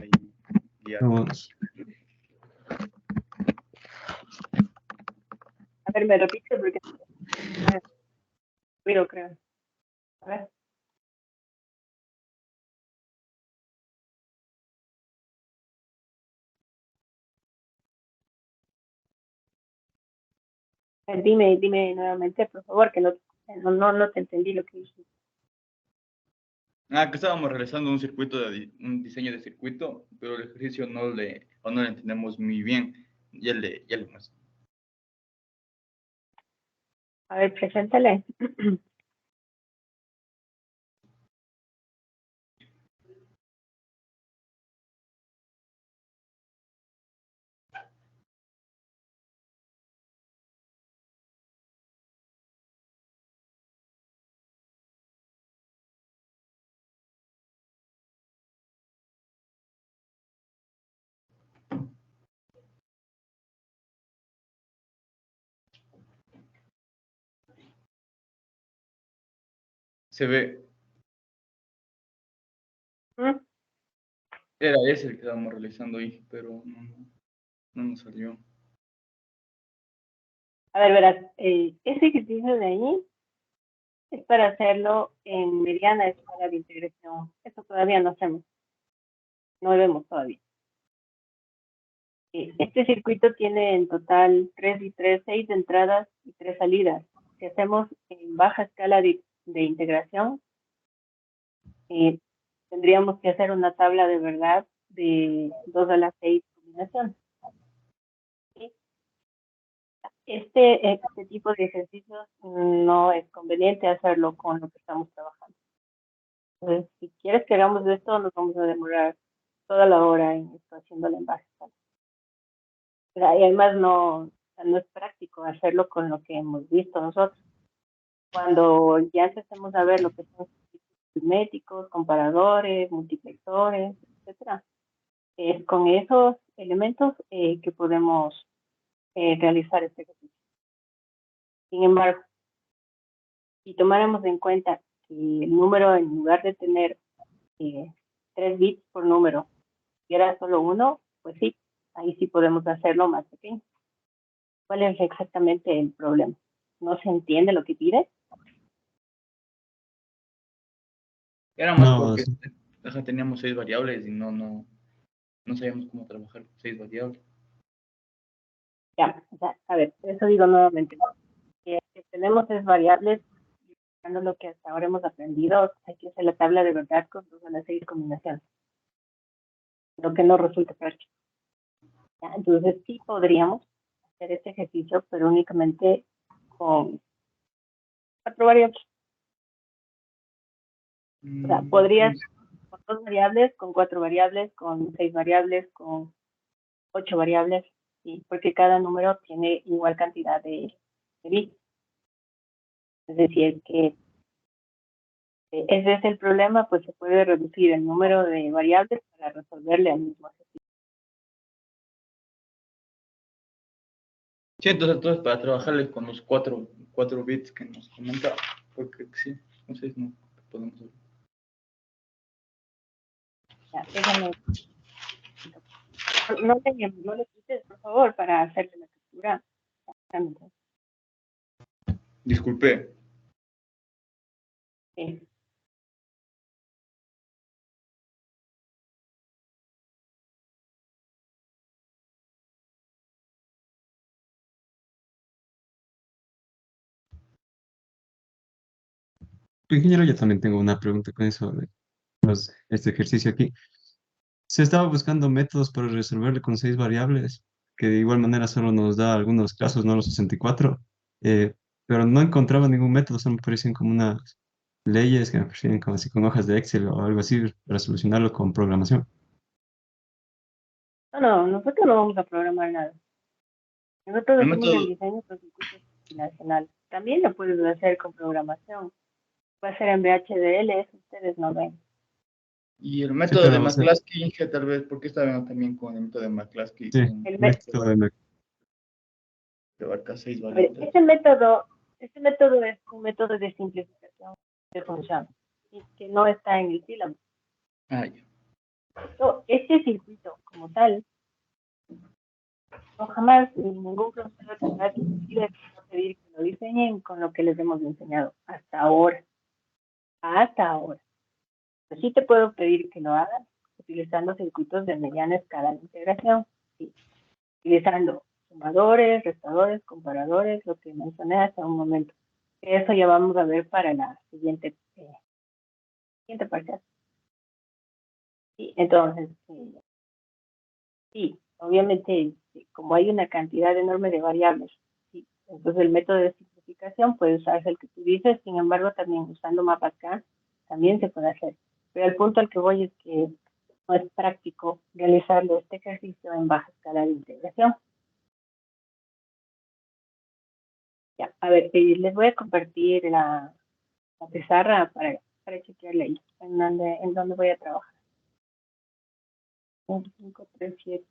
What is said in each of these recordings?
Ahí, ya. Vamos. A ver, me repite porque ruido, creo. A ver. Dime nuevamente, por favor, que no te entendí lo que dijiste. Que estábamos realizando un circuito un diseño de circuito, pero el ejercicio no le entendemos muy bien. Ya le muestro. A ver, preséntale. Se ve, ¿Mm? era ese el que estábamos realizando ahí, pero no nos salió. A ver, verás, ese ejercicio de ahí es para hacerlo en mediana escala de integración. Eso todavía no hacemos, no vemos todavía. Este circuito tiene en total 3 y 3, 6 entradas y 3 salidas. Si hacemos en baja escala de integración, tendríamos que hacer una tabla de verdad de 2 a la 6 combinaciones. ¿Sí? Este tipo de ejercicios no es conveniente hacerlo con lo que estamos trabajando. Entonces, si quieres que hagamos esto, nos vamos a demorar toda la hora en esto, haciéndolo en baja escala. Y además no es práctico hacerlo con lo que hemos visto nosotros. Cuando ya empecemos a ver lo que son aritméticos, comparadores, multiplexores, etcétera, es con esos elementos que podemos realizar este ejercicio. Sin embargo, si tomáramos en cuenta que el número, en lugar de tener 3 bits por número, si era solo uno, pues sí, ahí sí podemos hacerlo más pequeño. ¿Cuál es exactamente el problema? ¿No se entiende lo que pide? Era más No, porque teníamos 6 variables y no sabíamos cómo trabajar con 6 variables. Ya, o sea, a ver, eso digo nuevamente. Que tenemos 3 variables, buscando lo que hasta ahora hemos aprendido, hay que hacer la tabla de verdad con 2 a la 6 combinaciones. Lo que no resulta práctico. ¿Ya? Entonces sí podríamos hacer este ejercicio, pero únicamente con 4 variables. O sea, podrías con 2 variables, con 4 variables, con 6 variables, con 8 variables, ¿sí? Porque cada número tiene igual cantidad de bits. Es decir, que ese es el problema, pues se puede reducir el número de variables para resolverle al mismo ejercicio. Sí, entonces para trabajarle con los 4 bits que nos comentaba, porque sí, entonces no podemos ver. Ya, déjame. No le quites, por favor, para hacerle la captura. Disculpe. Sí. ingeniero, yo también tengo una pregunta con eso de este ejercicio aquí. Se estaba buscando métodos para resolverlo con 6 variables, que de igual manera solo nos da algunos casos, no los 64, pero no encontraba ningún método, solo me parecían como unas leyes que me parecían como así con hojas de Excel o algo así para solucionarlo con programación. No, nosotros no vamos a programar nada. Nosotros El hacemos el método, diseño con circuitos nacional. También lo puedes hacer con programación. Puede ser en VHDL, eso ustedes no ven. y el Sí, método de pero, o sea, McCluskey, Inge, tal vez, porque estaba también con el método de McCluskey, sí, El método de que abarca 6 A ver, variables. este método es un método de simplificación de función y que no está en el sílabo. Ya. No, este circuito como tal, no jamás ningún profesor tendrá que pedir que lo diseñen con lo que les hemos enseñado hasta ahora. Hasta ahora. Pues sí te puedo pedir que lo hagas utilizando circuitos de mediana escala de integración, ¿sí? Utilizando sumadores, restadores, comparadores, lo que mencioné hace un momento. Eso ya vamos a ver para la siguiente parcial. Sí, entonces, sí, obviamente, sí, como hay una cantidad enorme de variables, sí, entonces el método de simplificación puede usarse el que tú dices, sin embargo, también usando MapACA también se puede hacer. Pero el punto al que voy es que no es práctico realizarlo este ejercicio en baja escala de integración. Ya, a ver, les voy a compartir la pizarra para chequearle ahí, en donde voy a trabajar. 5, 3, 7.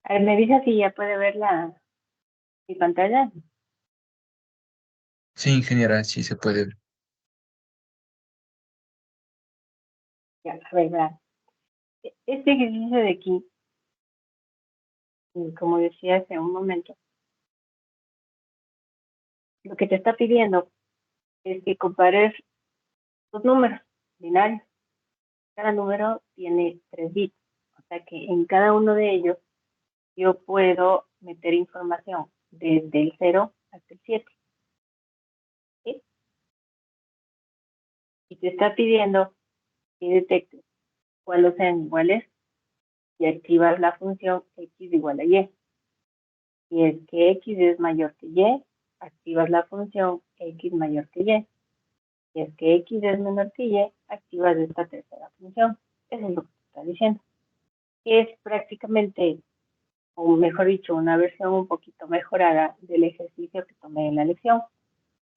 A ver, me dice si ya puede ver mi pantalla. Sí, ingeniera, sí se puede ver. Ya, a ver, verá. Este ejercicio de aquí, como decía hace un momento, lo que te está pidiendo es que compares los números binarios. Cada número tiene 3 bits, o sea que en cada uno de ellos yo puedo meter información desde el 0 hasta el 7. ¿Sí? Y te está pidiendo que detectes cuáles sean iguales y activas la función x igual a y. Si es que x es mayor que y, activas la función x mayor que y. Si es que x es menor que y, activas esta tercera función. Eso es lo que te está diciendo. Es prácticamente, o mejor dicho, una versión un poquito mejorada del ejercicio que tomé en la lección.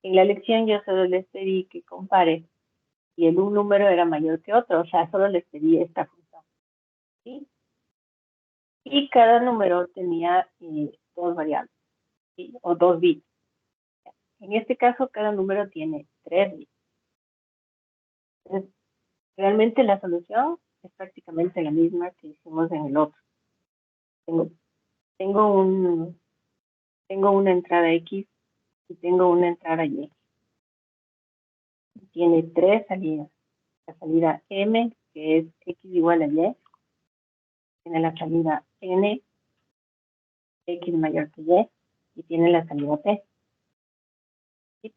En la lección yo solo les pedí que compare si un número era mayor que otro, o sea, solo les pedí esta función. ¿Sí? Y cada número tenía 2 variables, ¿sí? O 2 bits. En este caso, cada número tiene 3 bits. Entonces, realmente la solución es prácticamente la misma que hicimos en el otro. Tengo, tengo, tengo una entrada X y tengo una entrada Y. Tiene 3 salidas. La salida M, que es X igual a Y. Tiene la salida N, X mayor que Y. Y tiene la salida P. ¿Sí?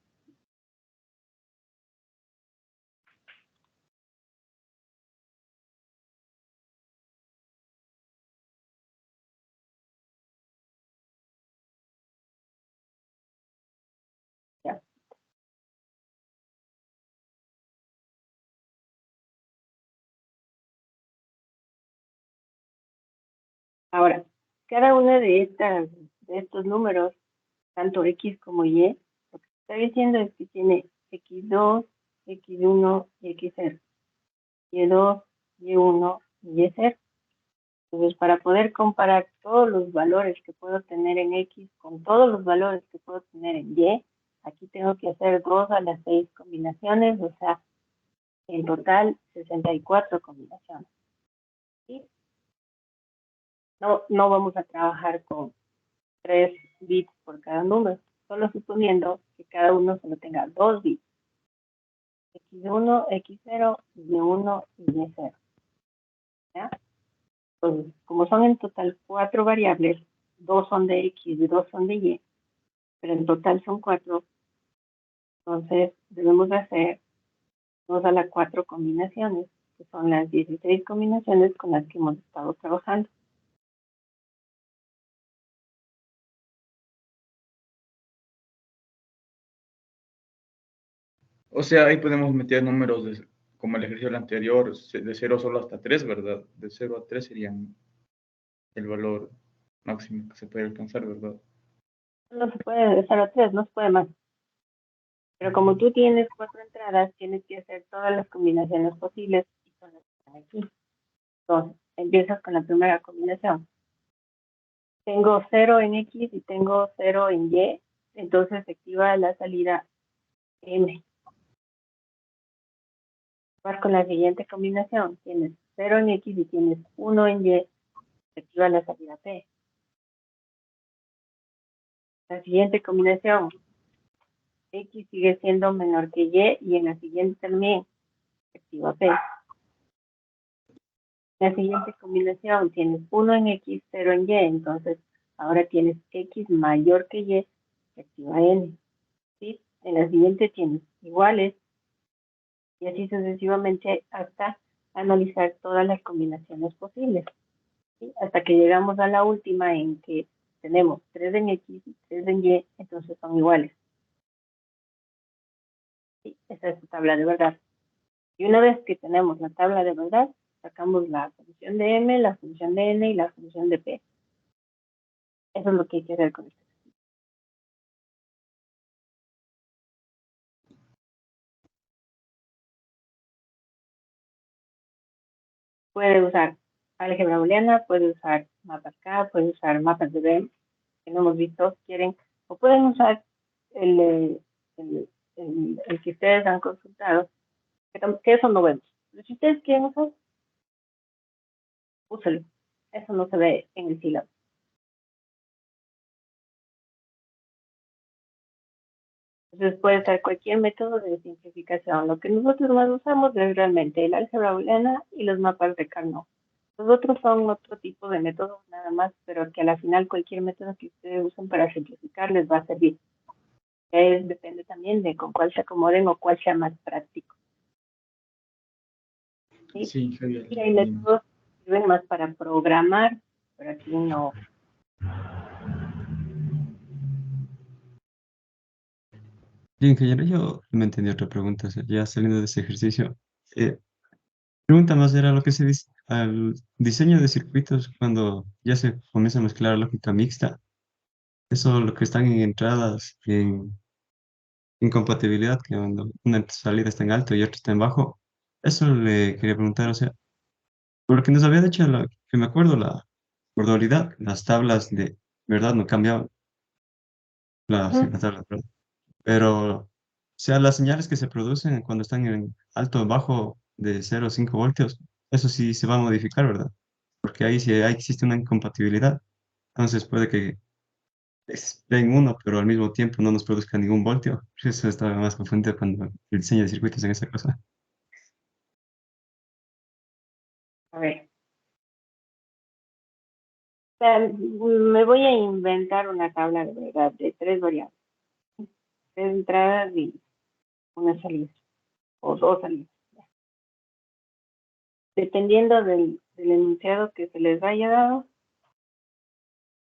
Ya. Ahora, cada uno de estos números, tanto X como Y, lo que está diciendo es que tiene X2, X1 y X0. Y2, Y1 y Y0. Entonces, para poder comparar todos los valores que puedo tener en X con todos los valores que puedo tener en Y, aquí tengo que hacer 2 a las 6 combinaciones, o sea, en total 64 combinaciones. ¿Sí? No vamos a trabajar con 3 bits por cada número, solo suponiendo que cada uno solo tenga 2 bits. X1, X0, Y1 y Y0. ¿Ya? Entonces, como son en total 4 variables, 2 son de X y 2 son de Y, pero en total son 4, entonces debemos de hacer 2 a la 4 combinaciones, que son las 16 combinaciones con las que hemos estado trabajando. O sea, ahí podemos meter números como el ejercicio anterior, de 0 solo hasta 3, ¿verdad? De 0 a 3 serían el valor máximo que se puede alcanzar, ¿verdad? No se puede de 0 a 3, no se puede más. Pero como tú tienes 4 entradas, tienes que hacer todas las combinaciones posibles y son las que están aquí. Entonces, empiezas con la primera combinación. Tengo 0 en X y tengo 0 en Y, entonces se activa la salida M. Vas con la siguiente combinación. Tienes 0 en X y tienes 1 en Y, se activa la salida P. La siguiente combinación, X sigue siendo menor que Y en la siguiente también se activa P. La siguiente combinación tienes 1 en X, 0 en Y, entonces ahora tienes X mayor que Y, se activa N. ¿Sí? En la siguiente tienes iguales y así sucesivamente hasta analizar todas las combinaciones posibles. ¿Sí? Hasta que llegamos a la última en que tenemos 3 en X y 3 en Y, entonces son iguales. ¿Sí? Esa es tu tabla de verdad. Y una vez que tenemos la tabla de verdad, sacamos la solución de M, la solución de N y la solución de P. Eso es lo que hay que hacer con esto. Puede usar álgebra booleana, puede usar mapas K, puede usar mapas de Venn, que no hemos visto, quieren, o pueden usar el que ustedes han consultado, que eso no vemos. Pero si ustedes quieren usar, úselo. Eso no se ve en el sílabo. Entonces puede ser cualquier método de simplificación. Lo que nosotros más usamos es realmente el álgebra booleana y los mapas de Carnot. Los otros son otro tipo de métodos nada más, pero que a la final cualquier método que ustedes usen para simplificar les va a servir. Depende también de con cuál se acomoden o cuál sea más práctico. ¿Sí? Sí, Javier. Y hay métodos que sirven más para programar, pero aquí no. Bien, ingeniero, yo me entendí otra pregunta, o sea, ya saliendo de ese ejercicio. Pregunta más era lo que se dice al diseño de circuitos cuando ya se comienza a mezclar lógica mixta. Eso lo que están en entradas, en incompatibilidad, que cuando una salida está en alto y otra está en bajo. Eso le quería preguntar, o sea, por lo que nos había dicho, que me acuerdo, por dualidad, las tablas de verdad no cambiaban, las tablas, ¿verdad? Pero, o sea, las señales que se producen cuando están en alto o bajo de 0 a 5 voltios, eso sí se va a modificar, ¿verdad? Porque ahí sí ahí existe una incompatibilidad. Entonces puede que den uno, pero al mismo tiempo no nos produzca ningún voltio. Eso está más confundido cuando el diseño de circuitos en esa cosa. A ver. O sea, me voy a inventar una tabla de verdad de 3 variables. 3 entradas y una salida. O 2 salidas. Dependiendo del enunciado que se les haya dado,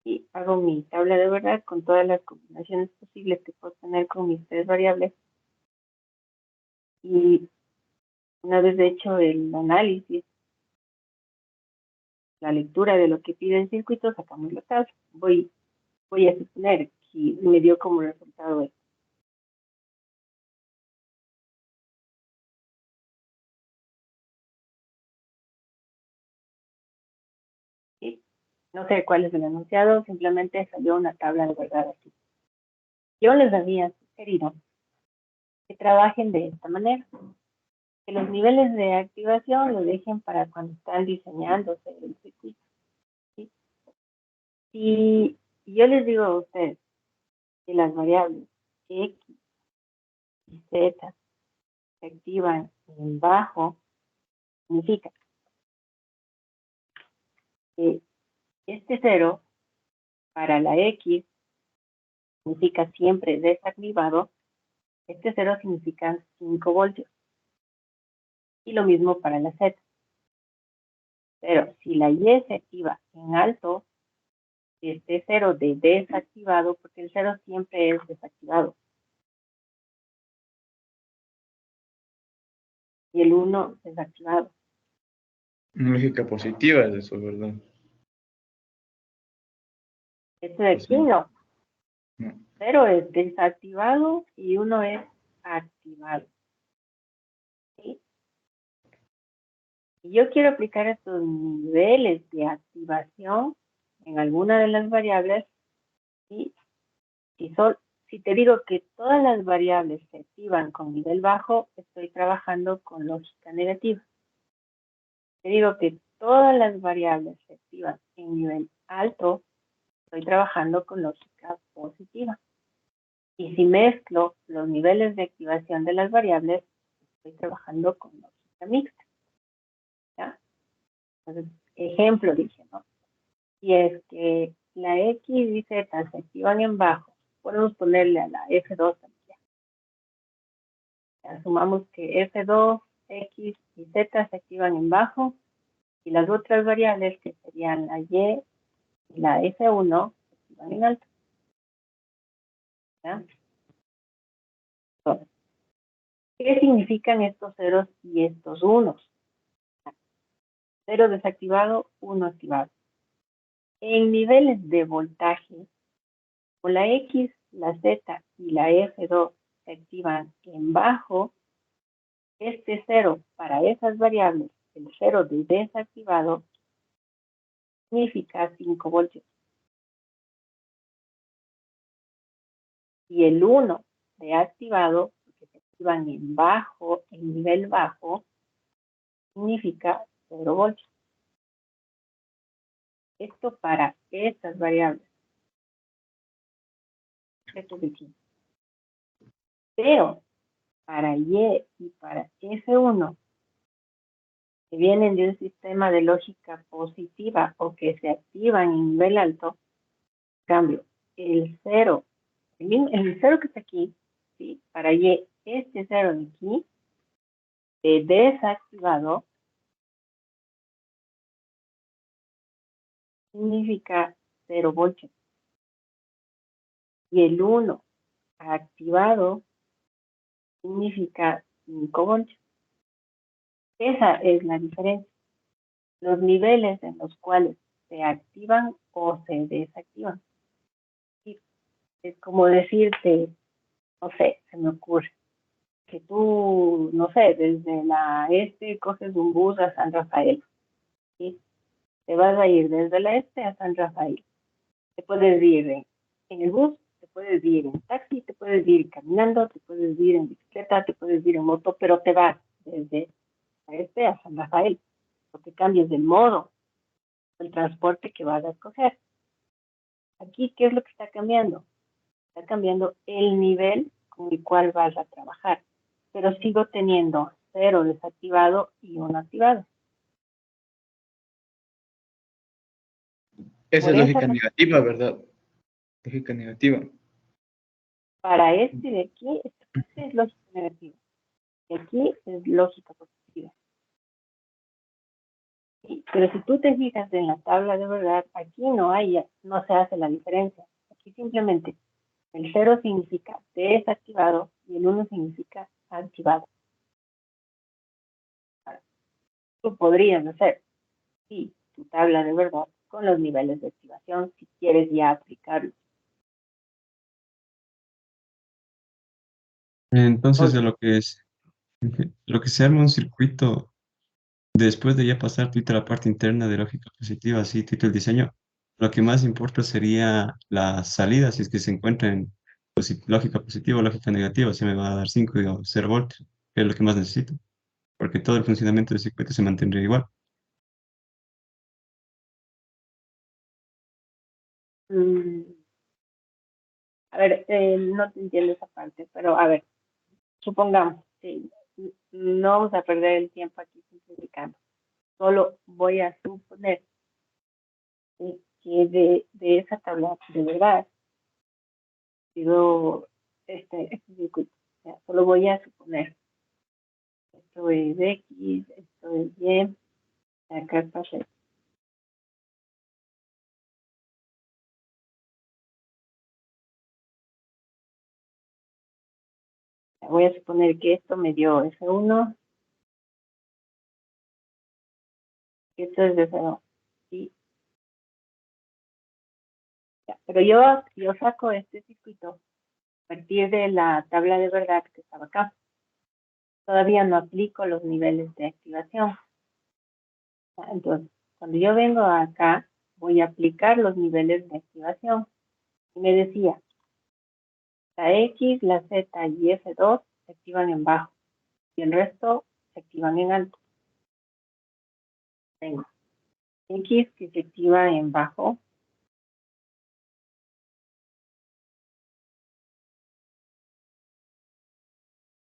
y hago mi tabla de verdad con todas las combinaciones posibles que puedo tener con mis 3 variables. Y una vez hecho el análisis, la lectura de lo que pide el circuito, sacamos la tabla. Voy a suponer que me dio como resultado esto. ¿Sí? No sé cuál es el enunciado, simplemente salió una tabla de verdad así. Yo les había sugerido que trabajen de esta manera, que los niveles de activación lo dejen para cuando están diseñándose el circuito. ¿Sí? Y yo les digo a ustedes que las variables X y Z se activan en bajo, significa Eh, este 0 para la X significa siempre desactivado. Este 0 significa 5 voltios. Y lo mismo para la Z. Pero si la Y se activa en alto, este 0 de desactivado, porque el 0 siempre es desactivado. Y el 1 desactivado. Una lógica positiva es eso, ¿verdad? Este de aquí Sí. no. No. 0 es desactivado y 1 es activado. ¿Sí? Si yo quiero aplicar estos niveles de activación en alguna de las variables, ¿sí? Si te digo que todas las variables se activan con nivel bajo, estoy trabajando con lógica negativa. Te digo que todas las variables se activan en nivel alto, estoy trabajando con lógica positiva. Y si mezclo los niveles de activación de las variables, estoy trabajando con lógica mixta. ¿Ya? Entonces, ejemplo dije, ¿no? Si es que la X y Z se activan en bajo, podemos ponerle a la F2 también. Asumamos que F2, X y Z se activan en bajo y las otras variables que serían la Y y la F1 se activan en alto. ¿Ya? Entonces, ¿qué significan estos ceros y estos unos? 0 desactivado, 1 activado. En niveles de voltaje, con la X, la Z y la F2 se activan en bajo, este 0 para esas variables, el 0 de desactivado, significa 5 voltios. Y el 1 de activado, porque se activan en bajo, en nivel bajo, significa 0 voltios. Esto para estas variables. Esto es aquí. Pero para Y y para F1, que vienen de un sistema de lógica positiva o que se activan en nivel alto, en cambio, el 0, el 0 que está aquí, ¿sí? Para Y, este 0 de aquí, desactivado, significa 0 voltios. Y el 1 activado significa 5 voltios. Esa es la diferencia. Los niveles en los cuales se activan o se desactivan. ¿Sí? Es como decirte, no sé, se me ocurre, que tú, no sé, desde la este coges un bus a San Rafael. ¿Sí? Te vas a ir desde la este a San Rafael. Te puedes ir en el bus, te puedes ir en taxi, te puedes ir caminando, te puedes ir en bicicleta, te puedes ir en moto, pero te vas desde la este a San Rafael, porque cambias del modo del transporte que vas a escoger. Aquí, ¿qué es lo que está cambiando? Está cambiando el nivel con el cual vas a trabajar, pero sigo teniendo 0 desactivado y 1 activado. Esa Por es esa lógica razón, negativa, ¿verdad? Lógica negativa. para este de aquí, este es lógica negativa. Y aquí es lógica positiva. Sí, pero si tú te fijas en la tabla de verdad, aquí no se hace la diferencia. Aquí simplemente el 0 significa desactivado y el 1 significa activado. Ahora, tú podrías hacer, sí, tu tabla de verdad con los niveles de activación si quieres ya aplicarlo. Entonces, de Entonces, lo que se arma un circuito después de ya pasar toda la parte interna de lógica positiva, así, todo el diseño, lo que más importa sería la salida, si es que se encuentra en lógica positiva o lógica negativa, si me va a dar 5 o 0 voltios, que es lo que más necesito, porque todo el funcionamiento del circuito se mantendría igual. mm, a ver, no te entiendo esa parte, pero a ver, supongamos, sí, no vamos a perder el tiempo aquí simplificando. Solo voy a suponer que de esa tabla de verdad pido este circuito. Ya, solo voy a suponer. Esto es X, esto es Y, acá está Z. Voy a suponer que esto me dio F1, que esto es de F2. ¿Sí? Ya, pero yo saco este circuito a partir de la tabla de verdad que estaba acá. Todavía no aplico los niveles de activación. Ya, entonces, cuando yo vengo acá, voy a aplicar los niveles de activación. Y me decía, la X, la Z y F2 se activan en bajo y el resto se activan en alto. Tengo X que se activa en bajo,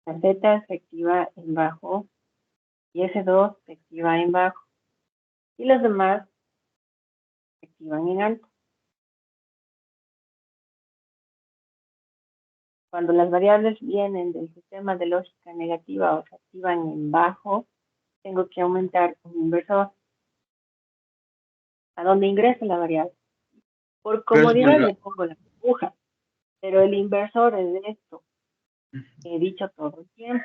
la Z se activa en bajo y F2 se activa en bajo y los demás se activan en alto. Cuando las variables vienen del sistema de lógica negativa o se activan en bajo, tengo que aumentar un inversor a donde ingrese la variable. Por Pero es comodidad le pongo la burbuja, pero el inversor es de esto que he dicho todo el tiempo,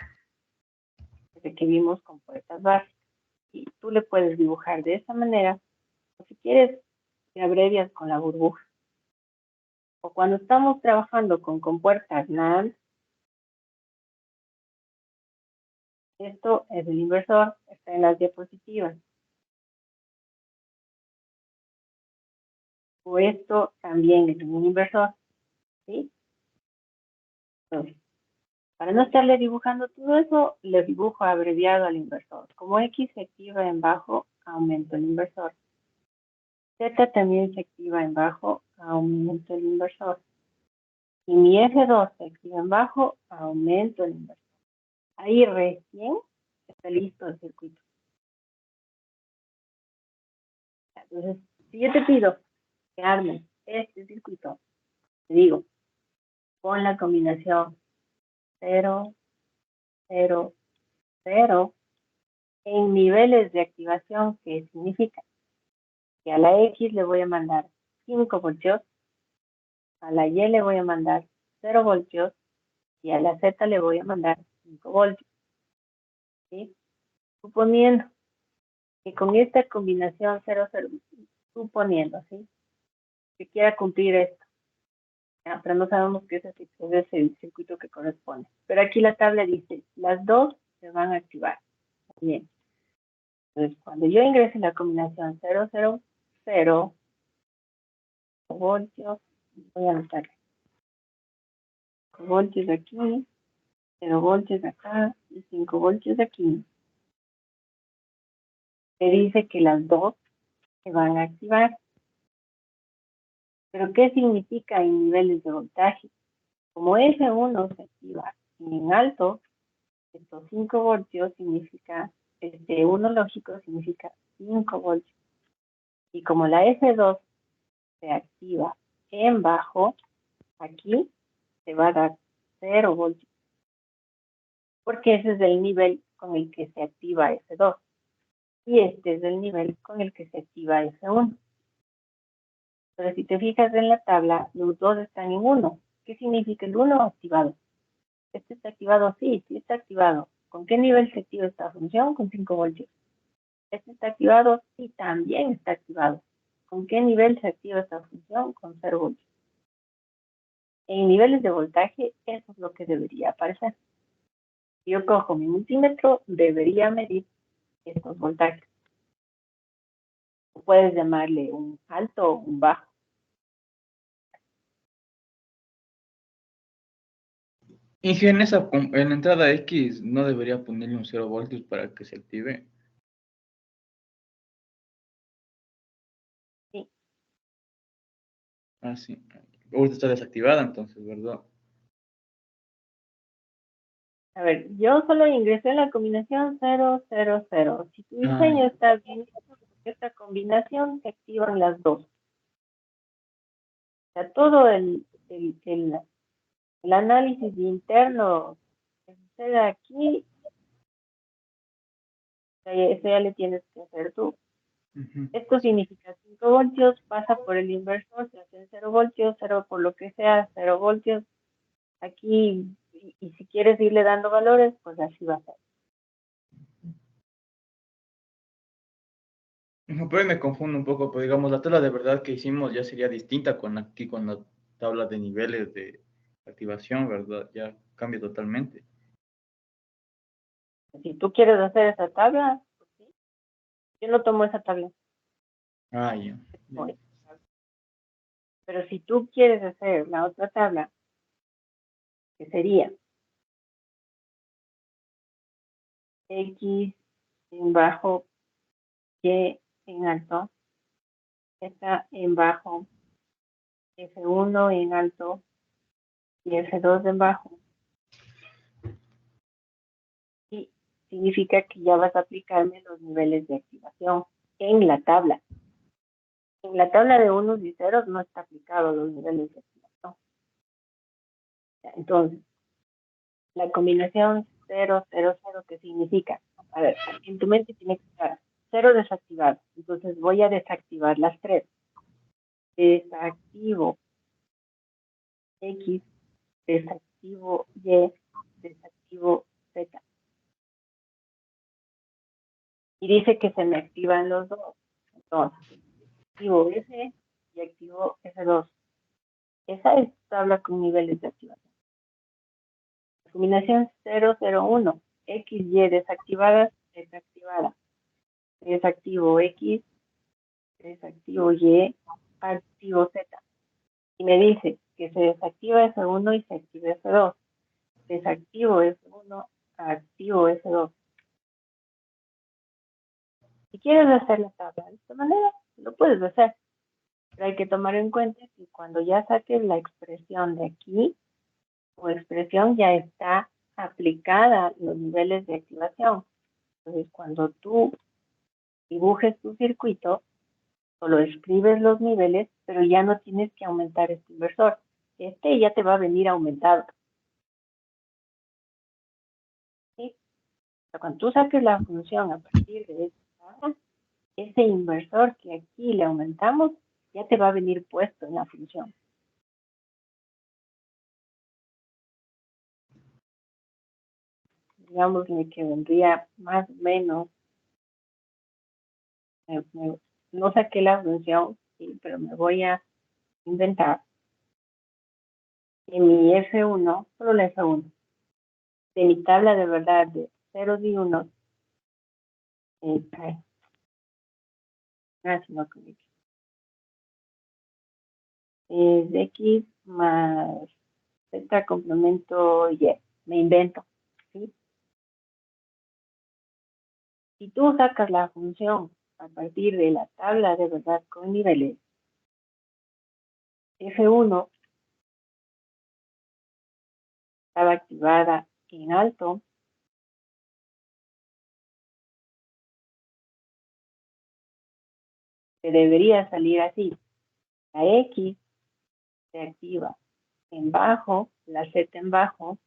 desde que vimos con puertas básicas. Y tú le puedes dibujar de esa manera, o si quieres, te abrevias con la burbuja. O cuando estamos trabajando con compuertas NAND, esto es el inversor, está en las diapositivas. O esto también es un inversor, ¿sí? Entonces, para no estarle dibujando todo eso, le dibujo abreviado al inversor. Como X se activa en bajo, aumento el inversor. Z también se activa en bajo, aumento el inversor. Y mi F2 se activa en bajo, aumento el inversor. Ahí recién está listo el circuito. Entonces, si yo te pido que armes este circuito, te digo, pon la combinación 0, 0, 0 en niveles de activación, que significa que a la X le voy a mandar 5 voltios, a la Y le voy a mandar 0 voltios y a la Z le voy a mandar 5 voltios. ¿Sí? Suponiendo que con esta combinación 0, 0, suponiendo, ¿sí? Que quiera cumplir esto. ¿Ya? Pero no sabemos que ese es el circuito que corresponde. Pero aquí la tabla dice, las dos se van a activar. Bien. Entonces, cuando yo ingrese la combinación 0, 0, 0 voltios, voy a anotar 5 voltios aquí, 0 voltios acá y 5 voltios aquí. Me dice que las dos se van a activar. ¿Pero qué significa en niveles de voltaje? Como F1 se activa en alto, estos 5 voltios significa, este 1 lógico significa 5 voltios. Y como la F2 se activa en bajo, aquí se va a dar 0 voltios. Porque ese es el nivel con el que se activa F2. Y este es el nivel con el que se activa F1. Pero si te fijas en la tabla, los dos están en 1. ¿Qué significa el 1? Activado. ¿Este está activado? Sí, sí está activado. ¿Con qué nivel se activa esta función? Con 5 voltios. ¿Este está activado? Sí, también está activado. ¿Con qué nivel se activa esta función? Con 0 voltios. En niveles de voltaje, eso es lo que debería aparecer. Si yo cojo mi multímetro, debería medir estos voltajes. Puedes llamarle un alto o un bajo. Y si en en la entrada X no debería ponerle un 0 voltios para que se active. Sí. Ah, sí. Ahorita está desactivada entonces, ¿verdad? A ver, yo solo ingresé en la combinación 0, 0, 0. Si tu Ah, diseño está bien, ¿por qué esta combinación se activan las dos. O sea, todo el análisis interno que sucede aquí, eso ya le tienes que hacer tú. Ujú. Esto significa 5 voltios, pasa por el inversor, se hacen 0 voltios, 0 por lo que sea, 0 voltios. Aquí, y si quieres irle dando valores, pues así va a ser. No, pero me confundo un poco, pero digamos, la tabla de verdad que hicimos ya sería distinta aquí con la tabla de niveles de activación, ¿verdad? Ya cambia totalmente. Si tú quieres hacer esa tabla, pues sí. Yo no tomo esa tabla. Ah, ya. Tomo esta tabla. Pero si tú quieres hacer la otra tabla, que sería X en bajo, Y en alto, Z en bajo, F1 en alto y F2 en bajo. Y significa que ya vas a aplicarme los niveles de activación en la tabla. En la tabla de unos y ceros no está aplicado los niveles de activación. Entonces, la combinación 0, 0, 0, ¿qué significa? A ver, en tu mente tiene que estar 0 desactivado. Entonces voy a desactivar las 3. Desactivo X, desactivo Y, desactivo Z. Y dice que se me activan los dos. Entonces, activo S y activo S2. Esa es tabla con niveles de activación. Combinación 001. X, Y desactivadas, desactivada. Desactivo X, desactivo Y, activo Z. Y me dice que se desactiva F1 y se activa F2. Desactivo F1, activo F2. Si quieres hacer la tabla de esta manera, lo puedes hacer. Pero hay que tomar en cuenta que cuando ya saques la expresión de aquí, tu expresión ya está aplicada los niveles de activación. Entonces, cuando tú dibujes tu circuito, solo escribes los niveles, pero ya no tienes que aumentar este inversor. Este ya te va a venir aumentado. ¿Sí? O sea, cuando tú saques la función a partir de esta, ese inversor que aquí le aumentamos, ya te va a venir puesto en la función. Digámosle que vendría más o menos, no saqué la función, sí, pero me voy a inventar en mi F1, solo la F1, de mi tabla de verdad de ceros y unos, sino que es X más Z complemento Y, me invento, ¿sí? Si tú sacas la función a partir de la tabla de verdad con niveles, F1 estaba activada en alto, se debería salir así. La X se activa en bajo, la Z en bajo,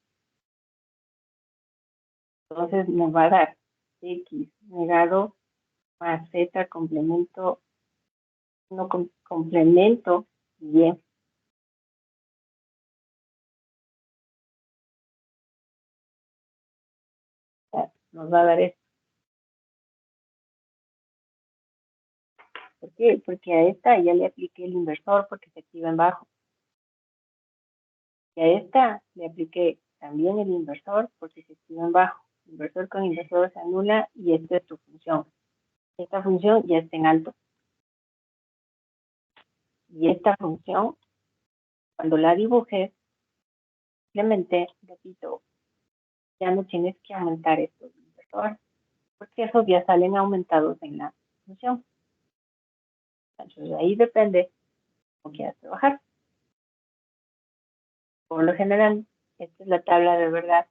entonces nos va a dar X negado más Z complemento, no complemento Y. O sea, nos va a dar esto. ¿Por qué? Porque a esta ya le apliqué el inversor porque se activa en bajo. Y a esta le apliqué también el inversor porque se activa en bajo. Inversor con inversor se anula y esta es tu función. Esta función ya está en alto. Y esta función, cuando la dibujes, simplemente, repito, ya no tienes que aumentar estos inversores, porque esos ya salen aumentados en la función. Entonces, ahí depende cómo quieras trabajar. Por lo general, esta es la tabla de verdad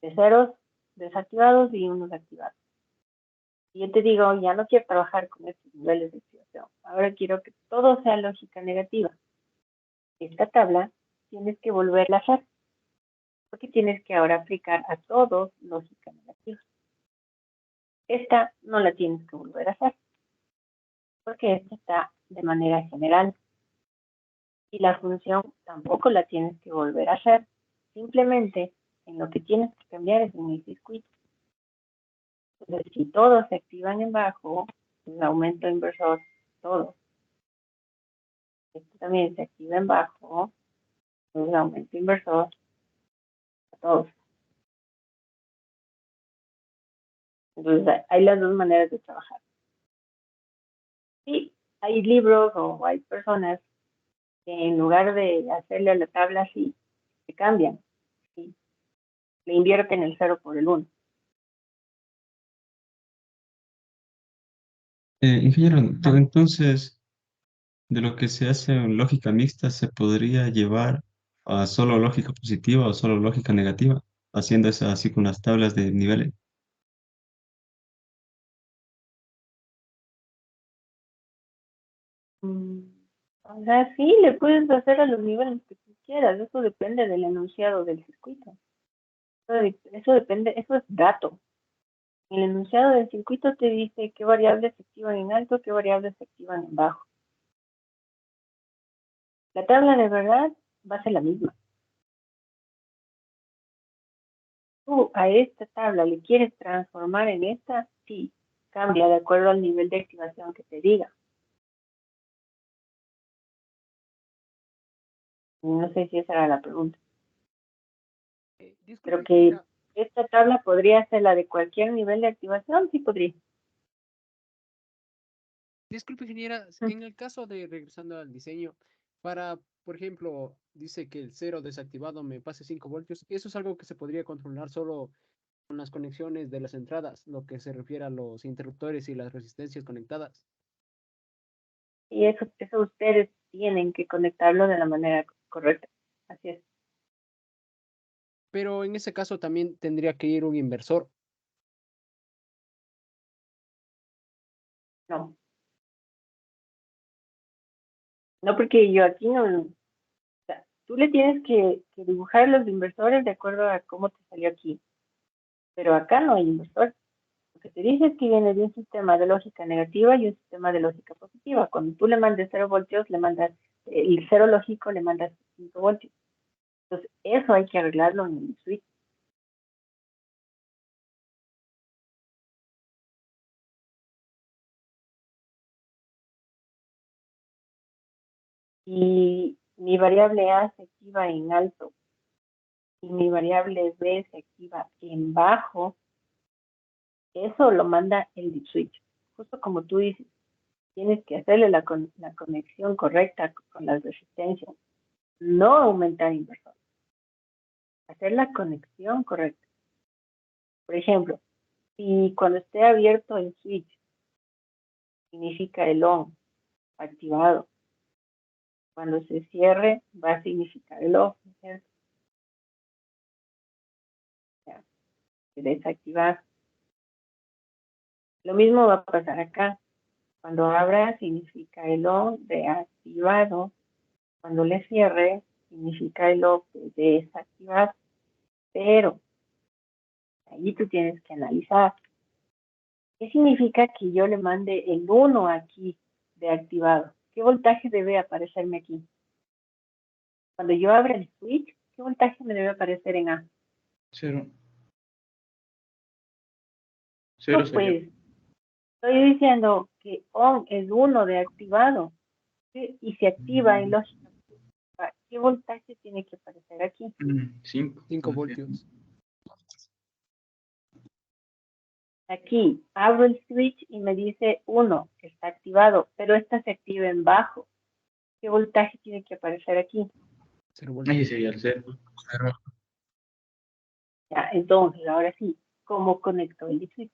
de ceros desactivados y unos activados. Y yo te digo, ya no quiero trabajar con estos niveles de activación. Ahora quiero que todo sea lógica negativa. Esta tabla tienes que volverla a hacer, porque tienes que ahora aplicar a todos lógica negativa. Esta no la tienes que volver a hacer, porque esta está de manera general. Y la función tampoco la tienes que volver a hacer. Simplemente en lo que tienes que cambiar es en el circuito. Entonces, si todos se activan en bajo, el aumento inversor, todo. Esto también se activa en bajo, el aumento inversor, a todos. Entonces, hay las dos maneras de trabajar. Sí, hay libros o hay personas que en lugar de hacerle a la tabla así, se cambian. ¿Sí? Le invierten el 0 por el 1. Ingeniero, entonces, de lo que se hace en lógica mixta, ¿se podría llevar a solo lógica positiva o solo lógica negativa, haciendo eso así con las tablas de niveles? O sea, sí, le puedes hacer a los niveles que tú quieras. Eso depende del enunciado del circuito. Eso depende, eso es dato. El enunciado del circuito te dice qué variables se activan en alto, qué variables se activan en bajo. La tabla de verdad va a ser la misma. Tú a esta tabla le quieres transformar en esta, sí, cambia de acuerdo al nivel de activación que te diga. No sé si esa era la pregunta. Disculpe, Pero que ingeniera. esta tabla podría ser la de cualquier nivel de activación, sí podría. Disculpe, ingeniera, en el caso de regresando al diseño, para, por ejemplo, dice que el cero desactivado me pase 5 voltios, eso es algo que se podría controlar solo con las conexiones de las entradas, lo que se refiere a los interruptores y las resistencias conectadas. Y eso ustedes tienen que conectarlo de la manera correcta. Así es. Pero en ese caso también tendría que ir un inversor. No. No, porque yo aquí no. O sea, tú le tienes que dibujar los inversores de acuerdo a cómo te salió aquí. Pero acá no hay inversor. Lo que te dice es que viene de un sistema de lógica negativa y un sistema de lógica positiva. Cuando tú le mandes 0 voltios, le mandas el 0 lógico, le mandas 5 voltios. Entonces, eso hay que arreglarlo en el switch. Y mi variable A se activa en alto y mi variable B se activa en bajo, eso lo manda el deep switch. Justo como tú dices, tienes que hacerle la conexión correcta con las resistencias, no aumentar inversor, hacer la conexión correcta. Por ejemplo, si cuando esté abierto el switch significa el on activado, cuando se cierre va a significar el off, ¿cierto? O sea, desactivar. Lo mismo va a pasar acá. Cuando abra significa el on de activado. Cuando le cierre significa el off de desactivado. Pero ahí tú tienes que analizar. ¿Qué significa que yo le mande el 1 aquí de activado? ¿Qué voltaje debe aparecerme aquí? Cuando yo abra el switch, ¿qué voltaje me debe aparecer en A? Cero. No, Cero sería. pues, estoy diciendo que on es 1 de activado, ¿sí? Y se activa en lógica. ¿Qué voltaje tiene que aparecer aquí? 5. 5 voltios. Aquí abro el switch y me dice 1, está activado, pero esta se activa en bajo. ¿Qué voltaje tiene que aparecer aquí? 0 Ahí voltios. sería el 0. Pero Ya, entonces, ahora sí, ¿cómo conecto el switch?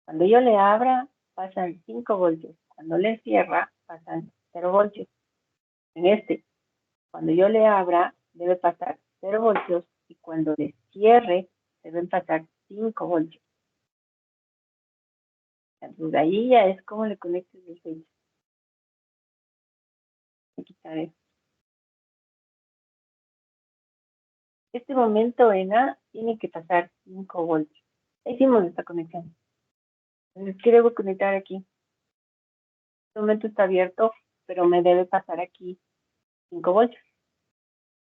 Cuando yo le abra, pasan 5 voltios. Cuando le cierra, pasan 0 voltios. En este, cuando yo le abra, debe pasar 0 voltios y cuando le cierre, deben pasar 5 voltios. Entonces ahí ya es como le conectes el switch. Voy a quitar esto. Este momento en A tiene que pasar 5 voltios. Hicimos esta conexión. Entonces, ¿qué debo conectar aquí? Este momento está abierto, pero me debe pasar aquí 5 voltios.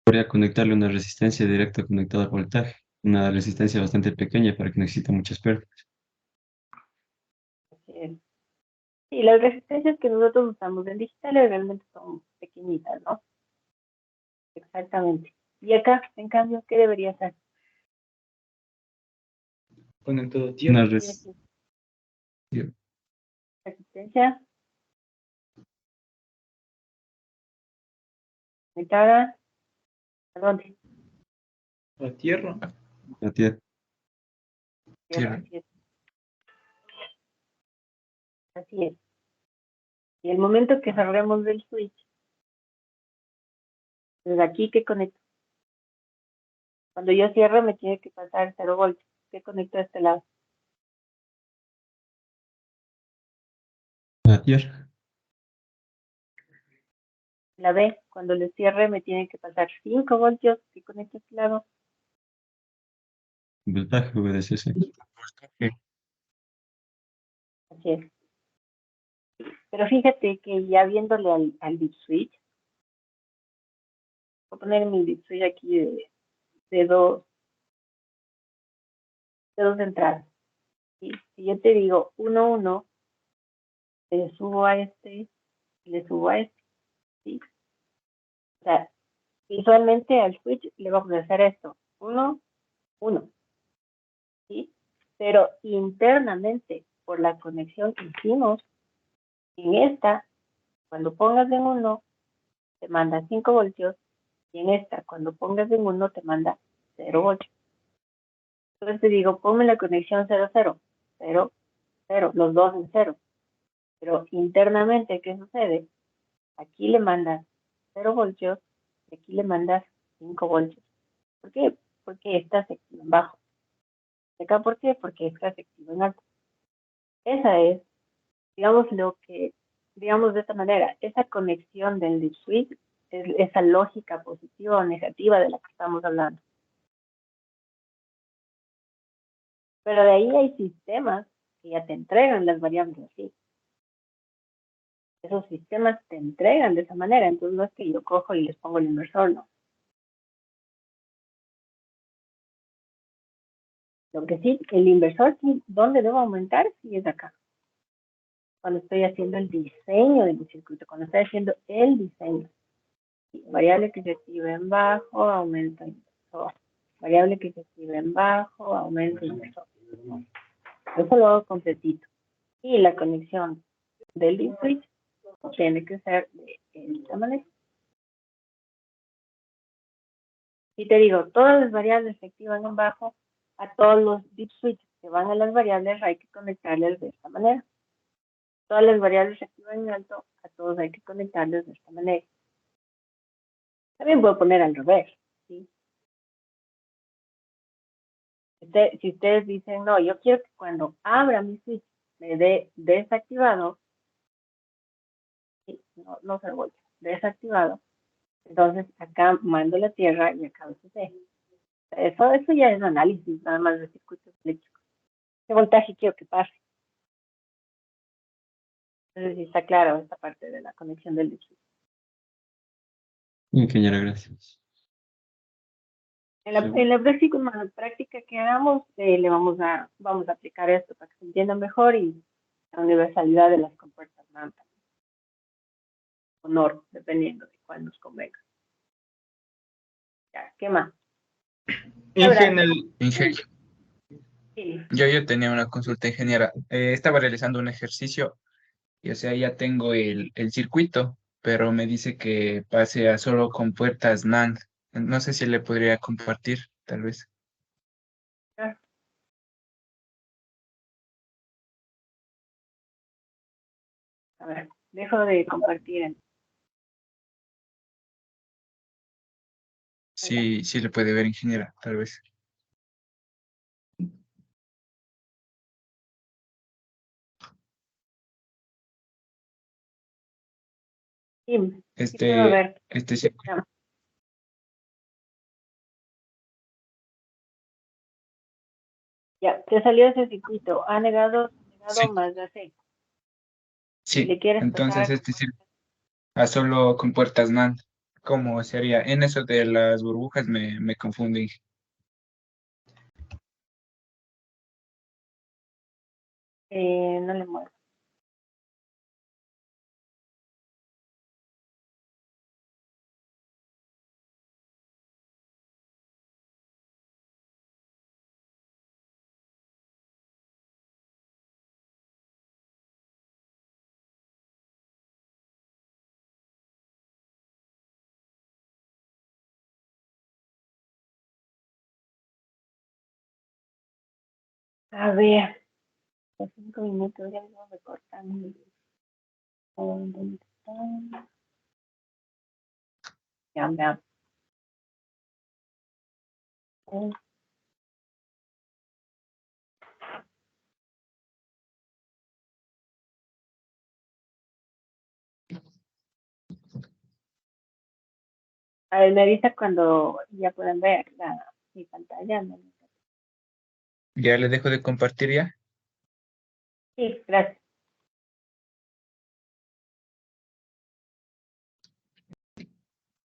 Podría conectarle una resistencia directa conectada al voltaje, una resistencia bastante pequeña para que no exista muchas pérdidas. Así es. Sí, las resistencias que nosotros usamos en digitales realmente son pequeñitas, ¿no? Exactamente. Y acá, en cambio, ¿qué debería ser? Conectado a Una tierra. Resistencia conectada. ¿A dónde? A tierra. la tierra. Tierra. Así es. Así es. Y el momento que cerremos del switch, desde aquí, ¿qué conecto? Cuando yo cierro, me tiene que pasar 0 voltios. ¿Qué conecto a este lado? La tierra. La B, cuando le cierre, me tiene que pasar 5 voltios. ¿Qué conecto a este lado? Voltaje VDCC. Así es. Pero fíjate que ya viéndole al bit switch, voy a poner mi bit switch aquí de dos entradas. ¿Sí? Si yo te digo 1, 1, le subo a este, le subo a este. ¿Sí? O sea, visualmente al switch le vamos a hacer esto. 1, 1. ¿Sí? Pero internamente, por la conexión que hicimos, en esta, cuando pongas en 1, te manda 5 voltios, y en esta, cuando pongas en 1, te manda 0 voltios. Entonces te digo, ponme la conexión 0, 0, 0, 0, los dos en 0. Pero internamente, ¿qué sucede? Aquí le mandas 0 voltios y aquí le mandas 5 voltios. ¿Por qué? Porque estás activo en bajo. ¿Acá por qué? Porque estás activo en alto. Esa es, digamos, lo que, digamos de esta manera, esa conexión del deep switch es esa lógica positiva o negativa de la que estamos hablando. Pero de ahí hay sistemas que ya te entregan las variables así. Esos sistemas te entregan de esa manera, entonces no es que yo cojo y les pongo el inversor, no. Lo que sí, el inversor, ¿dónde debo aumentar? Sí, es acá. Cuando estoy haciendo el diseño de mi circuito, cuando estoy haciendo el diseño. Variable que se activa en bajo, aumento inversor. Variable que se activa en bajo, aumento inversor. Eso lo hago completito. Y la conexión del deep switch tiene que ser de esta manera. Y te digo, todas las variables se activan en bajo, a todos los deep switches que van a las variables hay que conectarles de esta manera. Todas las variables se activan en alto, a todos hay que conectarles de esta manera. También puedo poner al revés, ¿sí? Si ustedes dicen, no, yo quiero que cuando abra mi switch me dé desactivado, ¿sí? No se vuelve desactivado, entonces acá mando la tierra y acá sucede. Eso ya es análisis, nada más de circuitos eléctricos. ¿Qué voltaje quiero que pase? Entonces sí está claro esta parte de la conexión del switch. Ingeniera, gracias. En la práctica que hagamos, le vamos a aplicar esto para que se entienda mejor y la universalidad de las compuertas MAMPA. O NOR, dependiendo de cuál nos convenga. Ya, ¿qué más? Ingeniero, Sí. yo tenía una consulta, ingeniera. Estaba realizando un ejercicio y, o sea, ya tengo el circuito, pero me dice que pase a solo con puertas NAND. No sé si le podría compartir, tal vez. Ah. A ver, dejo de compartir. Sí, sí le puede ver, ingeniera, tal vez. Sí, sí puedo este, ver. este circuito. Ya, ya, te salió ese circuito. Ha negado Sí, más la C. Si sí. le quieres Entonces pasar, este circuito solo con puertas NAND. ¿Cómo sería? En eso de las burbujas me confundí. no le muevas. A ver, los 5 minutos ya me vamos recortando. ¿Dónde está? Ya, veamos. A ver, me avisa cuando ya puedan ver mi pantalla, ¿no? ¿Ya le dejo de compartir ya? Sí, gracias.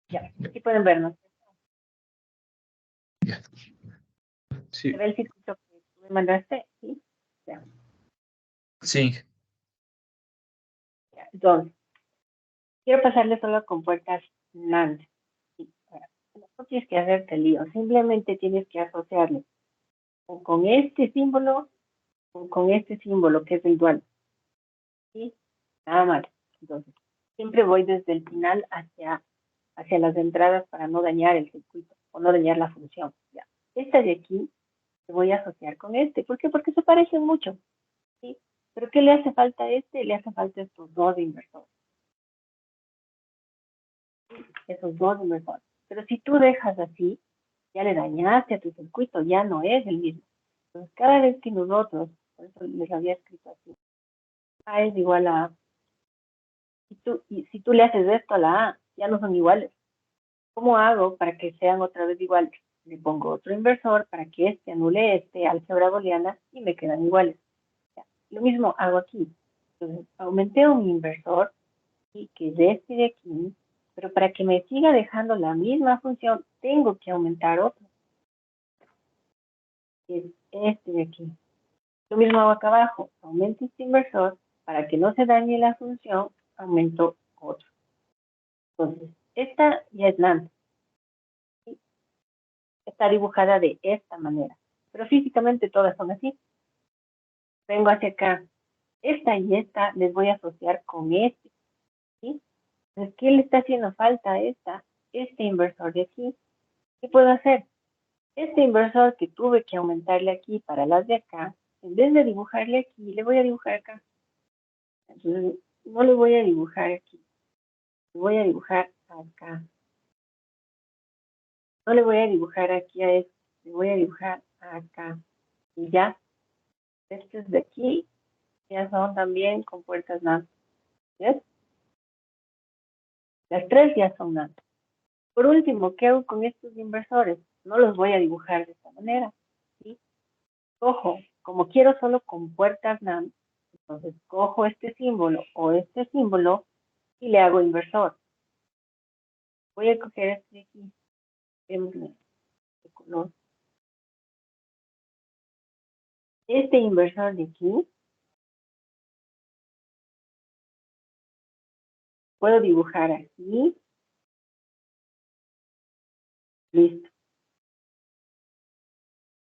Ya, sí pueden vernos. Ya. Sí, ¿Se ve el circuito que tú me mandaste? Sí. Ya, Sí, ya. Entonces, quiero pasarle solo con puertas NAND. Sí, ahora, no tienes que hacerte lío, simplemente tienes que asociarle o con este símbolo o con este símbolo que es el dual. ¿Sí? Nada más. Entonces, siempre voy desde el final hacia las entradas para no dañar el circuito o no dañar la función. Ya. Esta de aquí te voy a asociar con este. ¿Por qué? Porque se parecen mucho. ¿Sí? ¿Pero qué le hace falta a este? Le hace falta estos dos inversores. Esos dos inversores. Pero si tú dejas así, ya le dañaste a tu circuito, ya no es el mismo. Entonces, cada vez que nosotros, por eso les había escrito así, A es igual a A. Si tú le haces esto a la A, ya no son iguales. ¿Cómo hago para que sean otra vez iguales? Le pongo otro inversor para que este anule este, álgebra booleana, y me quedan iguales. Ya. Lo mismo hago aquí. Entonces, aumenté un inversor, y que es este de aquí, pero para que me siga dejando la misma función, tengo que aumentar otro, que es este de aquí. Lo mismo hago acá abajo. Aumento este inversor, para que no se dañe la función, aumento otro. Entonces, esta ya es NAND. Está dibujada de esta manera. Pero físicamente todas son así. Vengo hacia acá. Esta y esta les voy a asociar con este. ¿Sí? Entonces, ¿qué le está haciendo falta a esta? Este inversor de aquí. ¿Qué puedo hacer? Este inversor que tuve que aumentarle aquí para las de acá, en vez de dibujarle aquí, le voy a dibujar acá. Entonces, no le voy a dibujar aquí. Le voy a dibujar acá. No le voy a dibujar aquí a este. Le voy a dibujar acá. Y ya. Estos de aquí ya son también con puertas NAND. ¿Ves? Las tres ya son NAND. Por último, ¿qué hago con estos inversores? No los voy a dibujar de esta manera. ¿Sí? Cojo, como quiero solo con puertas NAND, entonces cojo este símbolo o este símbolo y le hago inversor. Voy a coger este de aquí. De color. Este inversor de aquí, puedo dibujar aquí. Listo.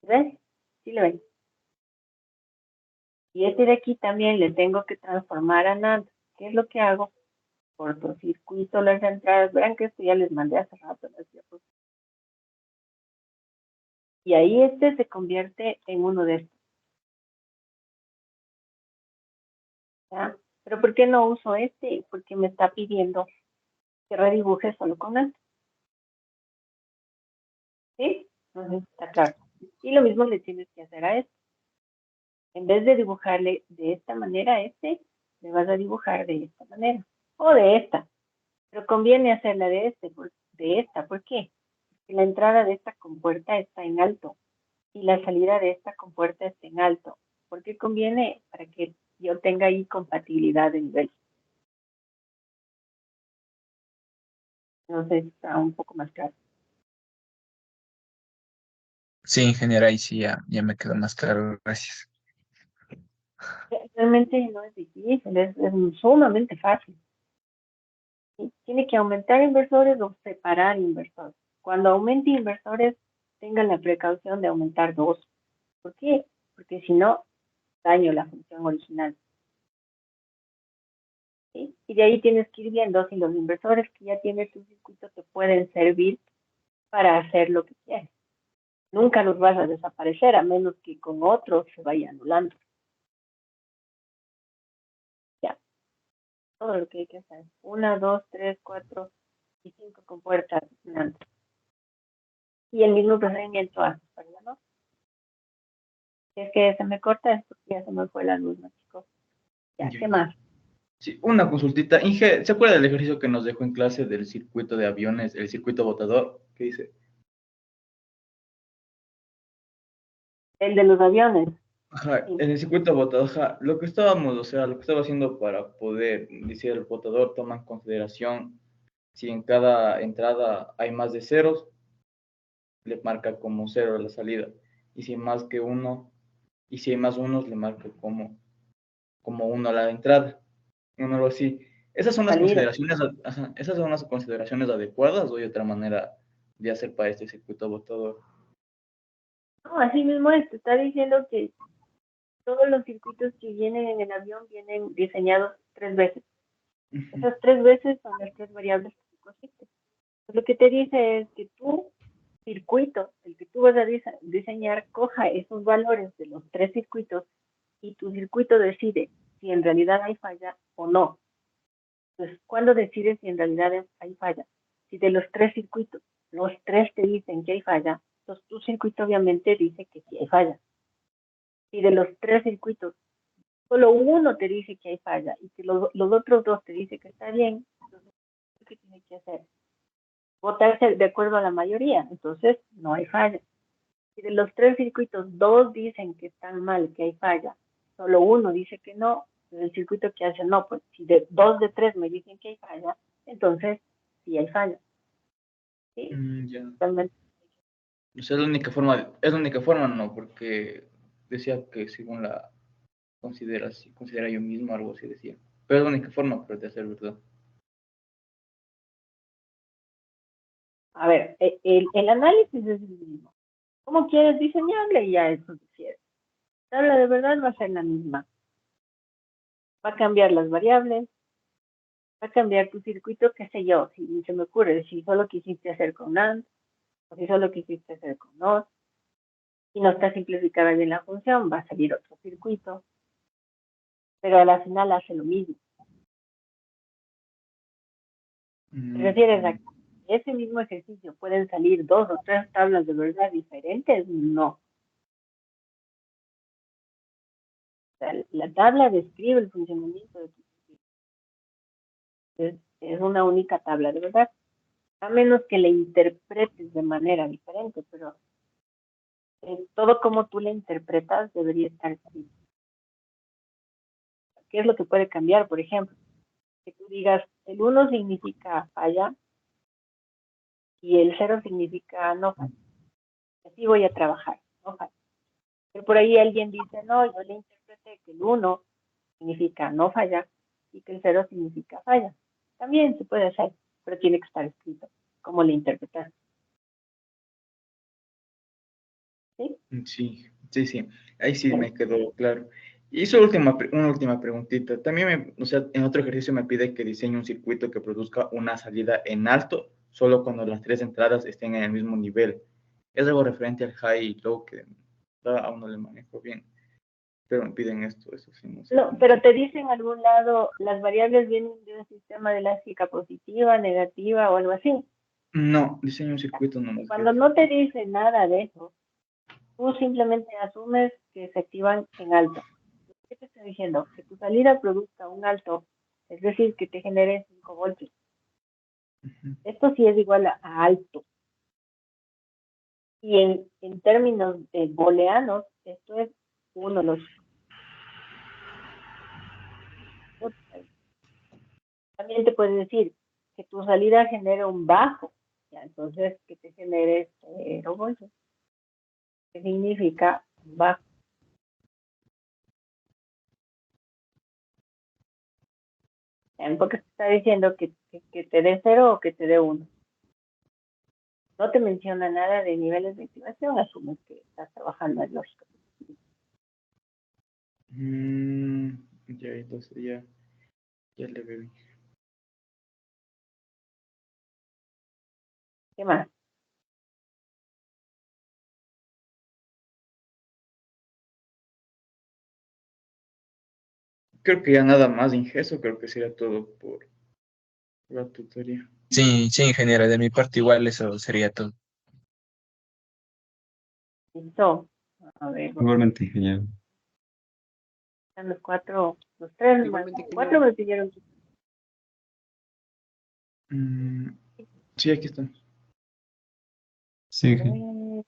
¿Ves? ¿Sí lo ven? Y este de aquí también le tengo que transformar a NAND. ¿Qué es lo que hago? Cortocircuito las entradas. Verán que esto ya les mandé hace rato. Y ahí este se convierte en uno de estos. ¿Ya? Pero ¿por qué no uso este? Porque me está pidiendo que redibuje solo con este. ¿Sí? Entonces está claro. Y lo mismo le tienes que hacer a este. En vez de dibujarle de esta manera a este, le vas a dibujar de esta manera. O de esta. Pero conviene hacerla de esta. ¿Por qué? Porque la entrada de esta compuerta está en alto y la salida de esta compuerta está en alto. ¿Por qué conviene? Para que yo tenga ahí compatibilidad de nivel. Entonces está un poco más claro. Sí, ingeniera, ahí sí ya me quedó más claro, gracias. Realmente no es difícil, es sumamente fácil. ¿Sí? Tiene que aumentar inversores o separar inversores. Cuando aumente inversores, tengan la precaución de aumentar dos. ¿Por qué? Porque si no, daño la función original. ¿Sí? Y de ahí tienes que ir viendo si los inversores que ya tienes tu circuito te pueden servir para hacer lo que quieres. Nunca los vas a desaparecer a menos que con otros se vaya anulando. Ya, todo lo que hay que hacer. 1, 2, 3, 4 y 5 compuertas. Y el mismo procedimiento haces, ¿verdad? ¿No? Si es que se me corta es porque ya se me fue la luz, ¿no, chicos? Ya, ¿qué más? Sí, una consultita. Inge, ¿se acuerda del ejercicio que nos dejó en clase del circuito de aviones, el circuito botador? ¿Qué dice? El de los aviones. Ajá, Sí. en el circuito botador, ajá, lo que estábamos, o sea, lo que estaba haciendo para poder, decir, el botador toma en consideración si en cada entrada hay más de ceros, le marca como cero la salida. Y si hay más que uno, y si hay más unos, le marca como uno a la entrada. No, algo así. Esas son las Salida. consideraciones, ajá, esas son las consideraciones adecuadas o hay otra manera de hacer para este circuito botador. No, así mismo es. Te está diciendo que todos los circuitos que vienen en el avión vienen diseñados 3 veces. Esas 3 veces son las 3 variables que tú cogiste. Pues lo que te dice es que tu circuito, el que tú vas a diseñar, coja esos valores de los 3 circuitos y tu circuito decide si en realidad hay falla o no. Entonces, ¿cuándo decides si en realidad hay falla? Si de los 3 circuitos, los 3 te dicen que hay falla, entonces tu circuito obviamente dice que sí hay falla. Si de los 3 circuitos, solo uno te dice que hay falla y que los otros 2 te dicen que está bien, entonces, ¿qué tienes que hacer? Votarse de acuerdo a la mayoría, entonces no hay falla. Si de los 3 circuitos, 2 dicen que están mal, que hay falla, solo uno dice que no, el circuito que hace no, pues si 2 de 3 me dicen que hay falla, entonces sí hay falla. ¿Sí? Ya. Realmente. O sea, es la única forma, no, porque decía que según la considera yo mismo, algo así decía. Pero es la única forma pero de hacer, ¿verdad? A ver, el análisis es el mismo. ¿Cómo quieres diseñarle? Ya eso decides. Tabla de verdad va a ser la misma. Va a cambiar las variables, va a cambiar tu circuito, qué sé yo, si se me ocurre, si solo quisiste hacer con AND, o si solo quisiste hacer con NOT, si no está simplificada bien la función, va a salir otro circuito, pero a la final hace lo mismo. ¿Te refieres a que ese mismo ejercicio pueden salir 2 o 3 tablas de verdad diferentes? No. O sea, la tabla describe el funcionamiento de tu circuito. Es una única tabla de verdad, a menos que la interpretes de manera diferente, pero todo como tú la interpretas debería estar escrito. ¿Qué es lo que puede cambiar? Por ejemplo, que tú digas, el 1 significa falla y el 0 significa no falla. Así voy a trabajar, no falla. Pero por ahí alguien dice, no, yo le interpreté que el 1 significa no falla y que el 0 significa falla. También se puede hacer, pero tiene que estar escrito cómo le interpretas. ¿Sí? Sí, sí, sí. Ahí sí Bien. me quedó claro. Y hizo una última preguntita. También, o sea, en otro ejercicio me pide que diseñe un circuito que produzca una salida en alto, solo cuando las 3 entradas estén en el mismo nivel. Es algo referente al high y low que aún no le manejo bien. Pero me piden esto, eso sí, no sé No, cómo pero hacer. te dice en algún lado, las variables vienen de un sistema de lógica positiva, negativa o algo así. No, diseño un circuito nomás que Cuando es. no te dice nada de eso, tú simplemente asumes que se activan en alto. ¿Qué te estoy diciendo? Que tu salida produzca un alto, es decir, que te genere 5 voltios. Ujú. Esto sí es igual a alto. Y en términos booleanos, esto es uno los. También te puedes decir que tu salida genere un bajo, ya, entonces que te genere 0 voltios. ¿Qué significa un bajo? Porque te está diciendo que te dé 0 o que te dé 1. No te menciona nada de niveles de activación, asumes que estás trabajando en lógica. Mm, ya, entonces ya le veo. ¿Qué más? Creo que ya nada más, Ingeso, creo que sería todo por la tutoría. Sí, sí, ingeniera, de mi parte igual eso sería todo. Listo. A ver, Igualmente, ingeniero. están los cuatro, los tres, más Igualmente, cuatro ingeniero. me pidieron. Mm, sí, aquí está. Sí, ingeniero.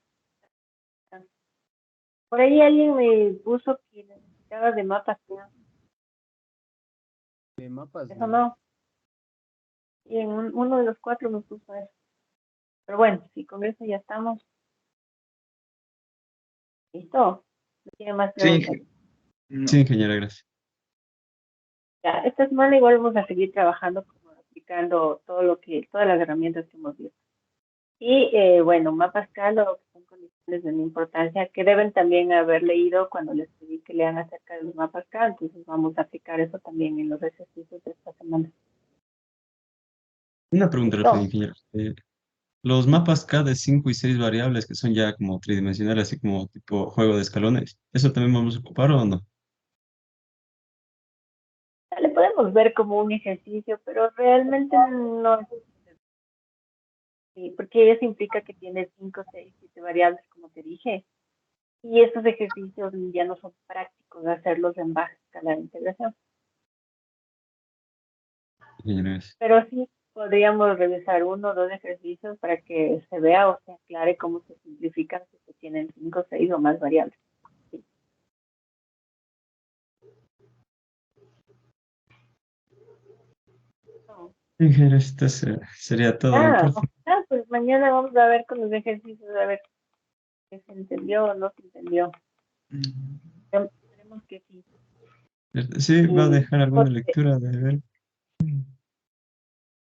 Por ahí alguien me puso que necesitaba de mapas, ¿no? De mapas, Eso no. no. Y en uno de los cuatro me puso eso. Pero bueno, si con eso ya estamos. Listo. No tiene más Sí, preguntas. no. Sí, ingeniera, gracias. Ya, esta semana igual vamos a seguir trabajando, como aplicando todas las herramientas que hemos visto. Y bueno, MAPASCAL lo que son condiciones de importancia que deben también haber leído cuando les pedí que lean acerca de los MAPASCAL. Entonces vamos a aplicar eso también en los ejercicios de esta semana. Una pregunta, rápida, ¿Listo? ingeniero. Los mapas K de 5 y 6 variables que son ya como tridimensionales, así como tipo juego de escalones, ¿eso también vamos a ocupar o no? Le podemos ver como un ejercicio, pero realmente no es así, porque eso implica que tiene 5, 6, 7 variables, como te dije. Y estos ejercicios ya no son prácticos de hacerlos en baja escala de integración. Ingeniero, gracias. Pero sí podríamos revisar uno o dos ejercicios para que se vea o se aclare cómo se simplifican si se tienen 5, 6 o más variables. Sí. No. Ingeniero, esto sería todo de mi parte. Pues mañana vamos a ver con los ejercicios a ver qué se entendió o no se entendió. Mm, Esperemos que sí. Sí, va a Y dejar alguna porque, lectura de ver.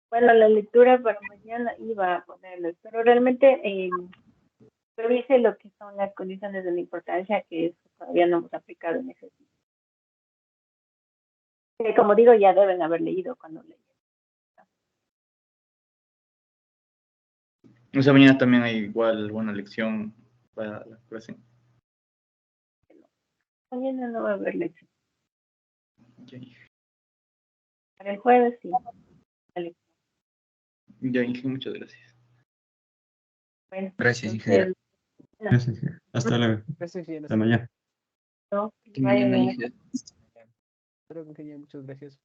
bueno, la lectura para mañana iba a ponerlo, pero realmente revise lo que son las condiciones de la importancia que todavía no hemos aplicado en ejercicio. Que como digo, ya deben haber leído cuando leí. O sea, mañana también hay igual buena lección para la clase. Mañana no va a haber lección. Ya, Para el jueves sí. Vale. ya, Inge, muchas gracias. Bueno, Gracias, ingeniera. entonces, no, Gracias, ingeniero. Hasta luego. Gracias, ingeniero. Hasta Hasta luego. mañana. no, Que vaya mañana, bien. Inge. Hasta luego, ingeniero. Muchas gracias.